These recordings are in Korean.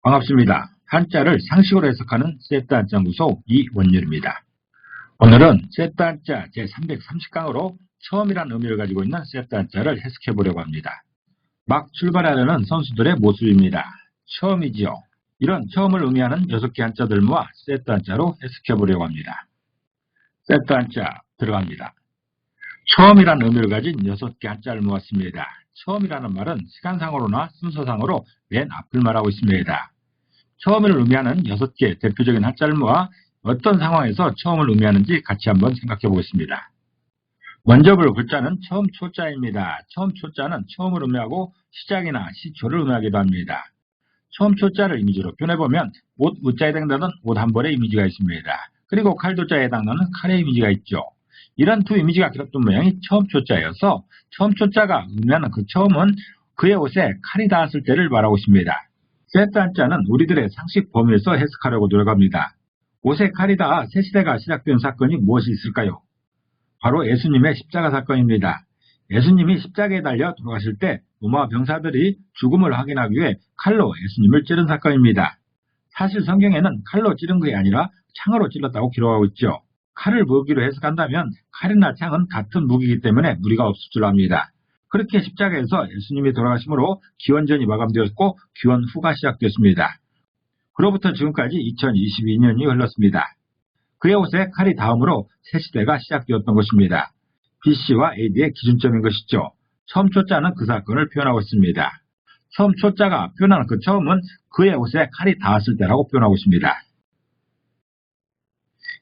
반갑습니다. 한자를 상식으로 해석하는 셋다한자연구소 이원율입니다. 오늘은 셋다한자 제330강으로 처음이란 의미를 가지고 있는 셋다한자를 해석해 보려고 합니다. 막 출발하려는 선수들의 모습입니다. 처음이지요. 이런 처음을 의미하는 6개 한자들 모아 셋다한자로 해석해 보려고 합니다. 셋다한자 들어갑니다. 처음이란 의미를 가진 6개 한자를 모았습니다. 처음이라는 말은 시간상으로나 순서상으로 맨 앞을 말하고 있습니다. 처음을 의미하는 6개 대표적인 한자를 모아 어떤 상황에서 처음을 의미하는지 같이 한번 생각해 보겠습니다. 먼저 볼 글자는 처음 초자입니다. 처음 초자는 처음을 의미하고 시작이나 시초를 의미하기도 합니다. 처음 초자를 이미지로 표현해보면 옷 우자에 해당하는 옷 한 벌의 이미지가 있습니다. 그리고 칼도자에 해당하는 칼의 이미지가 있죠. 이런 두 이미지가 결합된 모양이 처음 초자여서 처음 초자가 의미하는 그 처음은 그의 옷에 칼이 닿았을 때를 말하고 있습니다. 셋다한자는 우리들의 상식 범위에서 해석하려고 노력합니다. 옷에 칼이 닿아 새 시대가 시작된 사건이 무엇이 있을까요? 바로 예수님의 십자가 사건입니다. 예수님이 십자가에 달려 돌아가실 때 로마 병사들이 죽음을 확인하기 위해 칼로 예수님을 찌른 사건입니다. 사실 성경에는 칼로 찌른 것이 아니라 창으로 찔렀다고 기록하고 있죠. 칼을 무기로 해석한다면 칼이나 창은 같은 무기이기 때문에 무리가 없을 줄 압니다. 그렇게 십자가에서 예수님이 돌아가심으로 기원전이 마감되었고 기원 후가 시작됐습니다. 그로부터 지금까지 2022년이 흘렀습니다. 그의 옷에 칼이 닿음으로 새 시대가 시작되었던 것입니다. BC와 AD의 기준점인 것이죠. 처음 초자는 그 사건을 표현하고 있습니다. 처음 초자가 표현하는 그 처음은 그의 옷에 칼이 닿았을 때라고 표현하고 있습니다.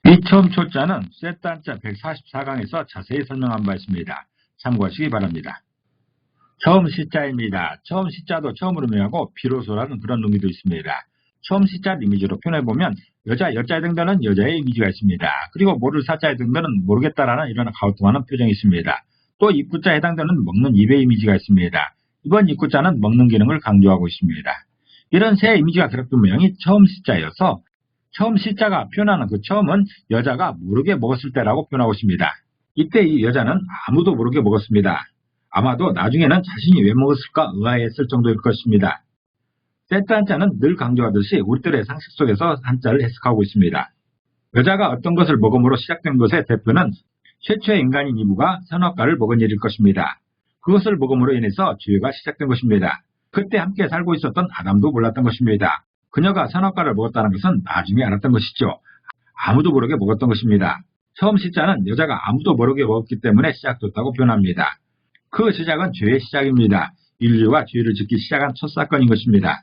이 처음 초자는 셋다한자 144강에서 자세히 설명한 바 있습니다. 참고하시기 바랍니다. 처음 시자입니다. 처음 시자도 처음으로 의미하고 비로소라는 그런 의미도 있습니다. 처음 시자 이미지로 표현해보면 여자에 해당되는 여자의 이미지가 있습니다. 그리고 모를 사자에 해당되는 모르겠다라는 이런 가우뚱하는 표정이 있습니다. 또 입구자에 해당되는 먹는 입의 이미지가 있습니다. 이번 입구자는 먹는 기능을 강조하고 있습니다. 이런 세 이미지가 결합된 모양이 처음 시자여서 처음 시자가 표현하는 그 처음은 여자가 모르게 먹었을 때라고 표현하고 있습니다. 이때 이 여자는 아무도 모르게 먹었습니다. 아마도 나중에는 자신이 왜 먹었을까 의아했을 정도일 것입니다. 셋다한자는 늘 강조하듯이 우리들의 상식 속에서 한자를 해석하고 있습니다. 여자가 어떤 것을 먹음으로 시작된 것의 대표는 최초의 인간인 이브가 선악과를 먹은 일일 것입니다. 그것을 먹음으로 인해서 죄가 시작된 것입니다. 그때 함께 살고 있었던 아담도 몰랐던 것입니다. 그녀가 선악과를 먹었다는 것은 나중에 알았던 것이죠. 아무도 모르게 먹었던 것입니다. 처음 시자는 여자가 아무도 모르게 먹었기 때문에 시작됐다고 표현합니다. 그 시작은 죄의 시작입니다. 인류가 죄를 짓기 시작한 첫 사건인 것입니다.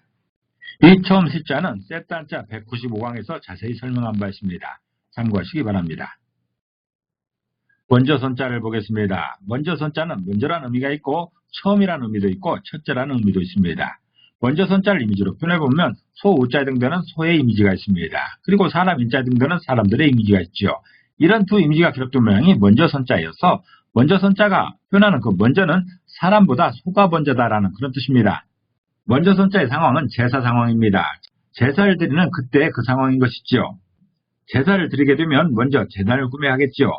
이 처음 시자는 셋다한자 195강에서 자세히 설명한 바 있습니다. 참고하시기 바랍니다. 먼저 선자를 보겠습니다. 먼저 선자는 먼저라는 의미가 있고 처음이라는 의미도 있고 첫째라는 의미도 있습니다. 먼저 선자를 이미지로 표현해보면 소 우자에 해당되는 소의 이미지가 있습니다. 그리고 사람 인자에 해당되는 사람들의 이미지가 있죠. 이런 두 이미지가 결합된 모양이 먼저 선자여서 먼저 선자가 표현하는 그 먼저는 사람보다 소가 먼저다라는 그런 뜻입니다. 먼저 선자의 상황은 제사 상황입니다. 제사를 드리는 그때의 그 상황인 것이죠. 제사를 드리게 되면 먼저 제단을 구매하겠죠.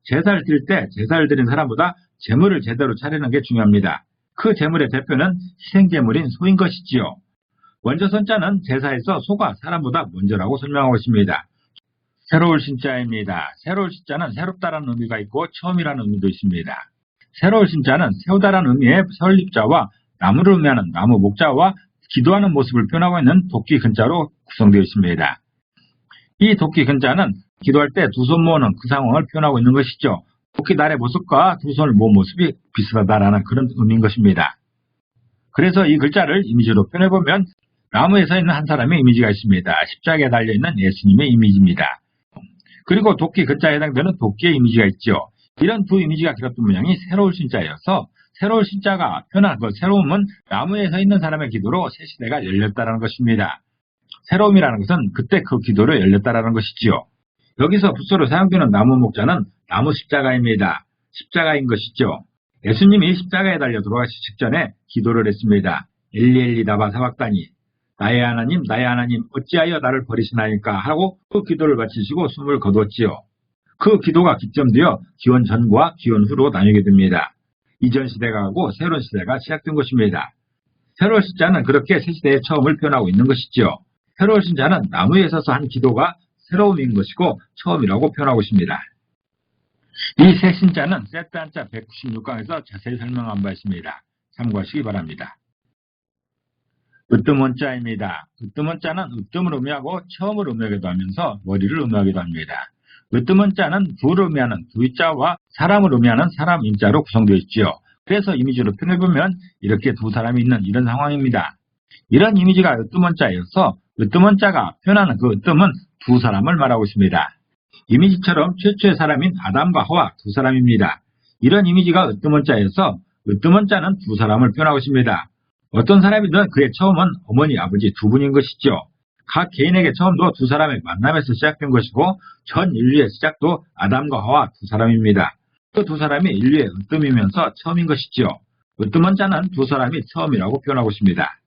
제사를 드릴 때 제사를 드린 사람보다 제물을 제대로 차리는 게 중요합니다. 그 제물의 대표는 희생제물인 소인 것이지요. 먼저 선자는 제사에서 소가 사람보다 먼저라고 설명하고 있습니다. 새로울 신자입니다. 새로울 신자는 새롭다라는 의미가 있고 처음이라는 의미도 있습니다. 새로울 신자는 세우다라는 의미의 설립자와 나무를 의미하는 나무 목자와 기도하는 모습을 표현하고 있는 도끼 근자로 구성되어 있습니다. 이 도끼 근자는 기도할 때 두 손 모으는 그 상황을 표현하고 있는 것이죠. 도끼 날의 모습과 두 손을 모은 모습이 비슷하다라는 그런 의미인 것입니다. 그래서 이 글자를 이미지로 표현해보면 나무에 서 있는 한 사람의 이미지가 있습니다. 십자가에 달려있는 예수님의 이미지입니다. 그리고 도끼 근자에 해당되는 도끼의 이미지가 있죠. 이런 두 이미지가 결합된 모양이 새로울 신자여서 새로울 신자가 표현한 그 새로움은 나무에 서 있는 사람의 기도로 새 시대가 열렸다는 것입니다. 새로움이라는 것은 그때 그 기도로 열렸다는 것이지요. 여기서 붓소로 사용되는 나무 목자는 나무 십자가입니다. 십자가인 것이죠. 예수님이 십자가에 달려 돌아가시 직전에 기도를 했습니다. 엘리 다바 사박다니 나의 하나님 어찌하여 나를 버리시나이까 하고 그 기도를 마치시고 숨을 거두었지요. 그 기도가 기점되어 기원 전과 기원 후로 나뉘게 됩니다. 이전 시대가 가고 새로운 시대가 시작된 것입니다. 새로울 시자는 그렇게 새 시대의 처음을 표현하고 있는 것이지요. 새로울 신자는 나무에 서서 한 기도가 새로움인 것이고 처음이라고 표현하고 있습니다. 이 새 신자는 세트 한자 196강에서 자세히 설명한 바 있습니다. 참고하시기 바랍니다. 으뜸원자입니다. 으뜸원자는 으뜸을 의미하고 처음을 의미하기도 하면서 머리를 의미하기도 합니다. 으뜸원자는 부를 의미하는 부의자와 사람을 의미하는 사람 인자로 구성되어 있지요. 그래서 이미지로 표현해보면 이렇게 두 사람이 있는 이런 상황입니다. 이런 이미지가 으뜸원자여서 으뜸원자가 표현하는 그 으뜸은 두 사람을 말하고 있습니다. 이미지처럼 최초의 사람인 아담과 하와 두 사람입니다. 이런 이미지가 으뜸원자여서 으뜸원자는 두 사람을 표현하고 있습니다. 어떤 사람이든 그의 처음은 어머니, 아버지 두 분인 것이죠. 각 개인에게 처음도 두 사람의 만남에서 시작된 것이고 전 인류의 시작도 아담과 하와 두 사람입니다. 그 두 사람이 인류의 으뜸이면서 처음인 것이죠. 으뜸원자는 두 사람이 처음이라고 표현하고 있습니다.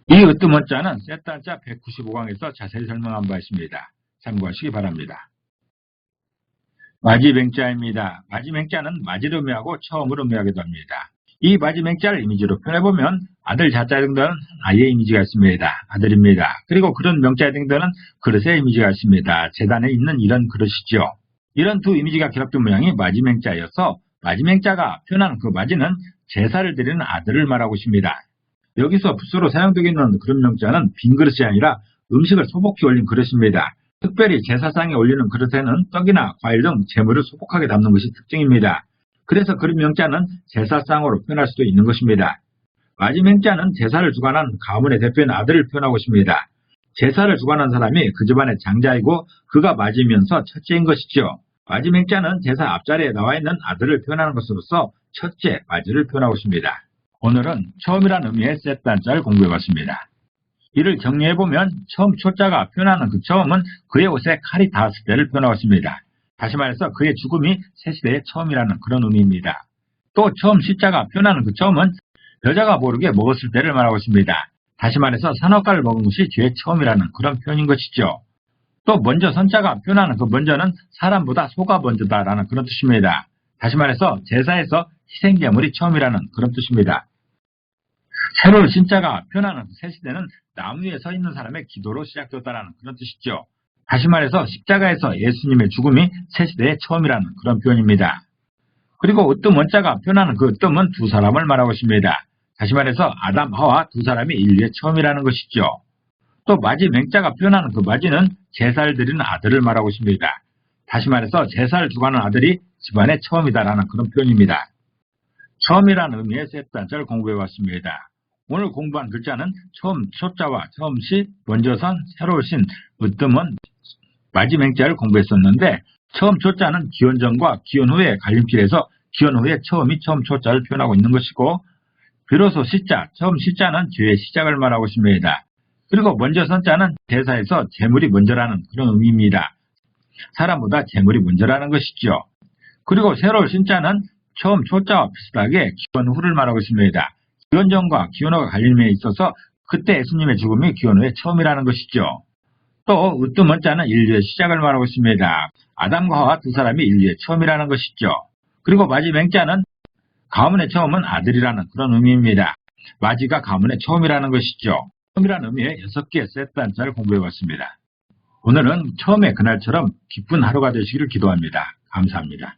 이 으뜸원자는 세트 한자 195강에서 자세히 설명한 바 있습니다. 참고하시기 바랍니다. 마지맹자입니다. 마지맹자는 마지를 의미하고 처음을 의미하기도 합니다. 이 마지맹자를 이미지로 표현해보면 아들 자자 등등은 아이의 이미지가 있습니다. 아들입니다. 그리고 그런 명자 등등은 그릇의 이미지가 있습니다. 재단에 있는 이런 그릇이죠. 이런 두 이미지가 결합된 모양이 마지맹자여서 마지맹자가 표현하는 그 마지는 제사를 드리는 아들을 말하고 있습니다. 여기서 붓으로 사용되고 있는 그런 명자는 빈 그릇이 아니라 음식을 소복히 올린 그릇입니다. 특별히 제사상에 올리는 그릇에는 떡이나 과일 등 재물을 소복하게 담는 것이 특징입니다. 그래서 그릇 명자는 제사상으로 표현할 수도 있는 것입니다. 마지맹자는 제사를 주관한 가문의 대표인 아들을 표현하고 있습니다. 제사를 주관한 사람이 그 집안의 장자이고 그가 맞이면서 첫째인 것이죠. 마지맹자는 제사 앞자리에 나와 있는 아들을 표현하는 것으로서 첫째, 마지를 표현하고 있습니다. 오늘은 처음이라는 의미의 세트 한자를 공부해봤습니다. 이를 정리해보면 처음 초자가 표현하는 그 처음은 그의 옷에 칼이 닿았을 때를 표현하고 있습니다. 다시 말해서 그의 죽음이 새 시대의 처음이라는 그런 의미입니다. 또 처음 시자가 표현하는 그 처음은 여자가 모르게 먹었을 때를 말하고 있습니다. 다시 말해서 산업가를 먹은 것이 죄의 처음이라는 그런 표현인 것이죠. 또 먼저 선자가 표현하는 그 먼저는 사람보다 소가 먼저다라는 그런 뜻입니다. 다시 말해서 제사에서 희생제물이 처음이라는 그런 뜻입니다. 새로운 신자가 표현하는 새 시대는 나무 위에 서 있는 사람의 기도로 시작되었다는 그런 뜻이죠. 다시 말해서 십자가에서 예수님의 죽음이 새 시대의 처음이라는 그런 표현입니다. 그리고 으뜸 원자가 표현하는 그 으뜸은 두 사람을 말하고 있습니다. 다시 말해서 아담, 하와 두 사람이 인류의 처음이라는 것이죠. 또 마지 맹자가 표현하는 그 마지는 제사를 드리는 아들을 말하고 있습니다. 다시 말해서 제사를 주관하는 아들이 집안의 처음이다라는 그런 표현입니다. 처음이라는 의미의 세트 한자를 공부해봤습니다. 오늘 공부한 글자는 처음 초자와 처음 시, 먼저선, 새로운 신, 으뜸은 마지맹자를 공부했었는데 처음 초자는 기원 전과 기원 후의 갈림길에서 기원 후의 처음이 처음 초자를 표현하고 있는 것이고 비로소 시자, 처음 시자는 죄의 시작을 말하고 있습니다. 그리고 먼저 선자는 제사에서 재물이 먼저라는 그런 의미입니다. 사람보다 재물이 먼저라는 것이죠. 그리고 새로운 신자는 처음 초자와 비슷하게 기원 후를 말하고 있습니다. 기원 전과 기원 후가 갈림에 있어서 그때 예수님의 죽음이 기원 후의 처음이라는 것이죠. 또 으뜸 원자는 인류의 시작을 말하고 있습니다. 아담과 하와 두 사람이 인류의 처음이라는 것이죠. 그리고 마지 맹자는 가문의 처음은 아들이라는 그런 의미입니다. 마지가 가문의 처음이라는 것이죠. 처음이라는 의미의 6개의 세트 한자를 공부해봤습니다. 오늘은 처음의 그날처럼 기쁜 하루가 되시기를 기도합니다. 감사합니다.